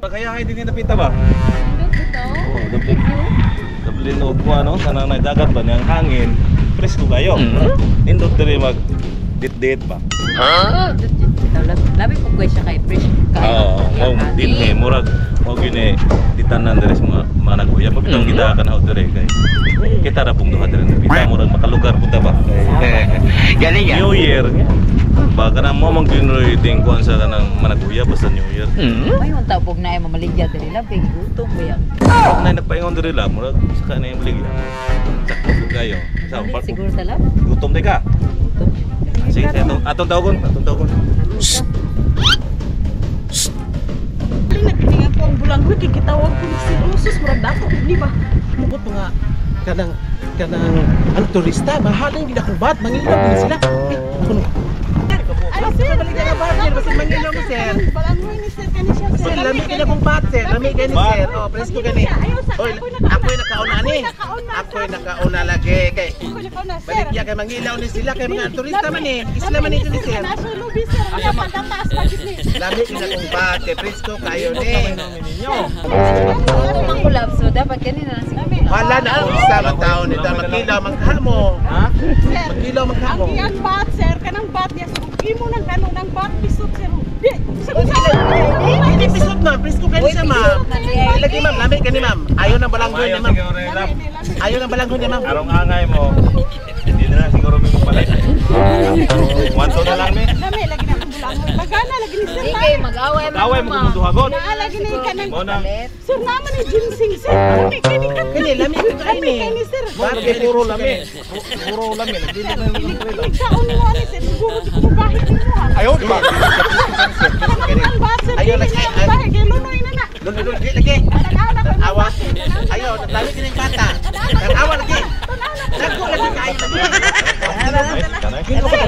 paghayahay din yung napita ba? Oo, Dublin o kuha no, kanang nagdagat ba niyang hangin, presko kayo. Indot diri mag dit-dit ba? Labi ko siya kay fresh Oo, din eh, murag mo gini ditanan diri sa mga nagkuya. Pagitong kita ka na diri kay kita ra pong duha diri napita murag makalugar punta ba. Galing ya. New Year. Baka na mo mag-generating kuan sa kanang managuya basta New Year. Ay, yung tapog na ay mamaligya diri labi gutom ba yan. Pag na nagpaingon diri la murag saka na yung maligya. Sakto po kayo. Sa Mali, park. siguro sa lab. Gutom di ka. Gutom. Sige, atong tawagon. Nagtingan ko ang bulanggoy kay kitawag ko si Rosus murag dato di ba? Bukod mga kanang ang turista, mahalang hindi akong bat, mangilaw din sila. Ay sir, balik na ba sir, basta mangilaw mo sir. Bulanggoy ni sir kani siya sir. Sir, lami ka na kong bat sir, lami ka ni sir. Oh, presko ka ni. Oy, ako'y nakauna ni. Ako'y nakauna lagi kay. Baligya kay mangilaw ni sila kay mga turista man eh. Isla man ito ni sir. Nasa lobby sir, ay pagkataas pagit ni. Lami ka na kong bat, kay presko kayo ni. Ano mang kulab so dapat kanina na siguro. Wala na ang isa man tao nito magkilaw maghamo. Ha? Magkilaw maghamo. Ang iyang bat sir, kanang bat niya so imo nang kano nang bat pisot sir. Di, Hindi pisot na, presko kayo siya ma'am. Lagi ma'am, lami ka ni ma'am. Ayaw ng balanggoy ni ma'am. Ayaw ng balanggoy ni ma'am. Arong angay mo. Hindi na siguro may pala. Wanto na lang ni. Dami lagi na akong bulanggoy. Bagana lagi ni sir. Sige, mag-away Kaway mo kung duhagot. Lagi ni kanang Mo na. sir naman ni ginseng sir. Lami kani ka. Kani, lami ka kayo ni. Kani sir. Bakit puro lami? Puro lami. Hindi na Nagsaon mo ani sir. Siguro di ko mabahit mo. Ayaw ba? Ang bat sir. Ayaw, Ayaw lagi. lagi. Bahit kay lunoy na na. Lagi. Awa. Ayaw, dami ka ng bata. Awa lagi. Nagko lagi kayo lagi. Hindi ko pa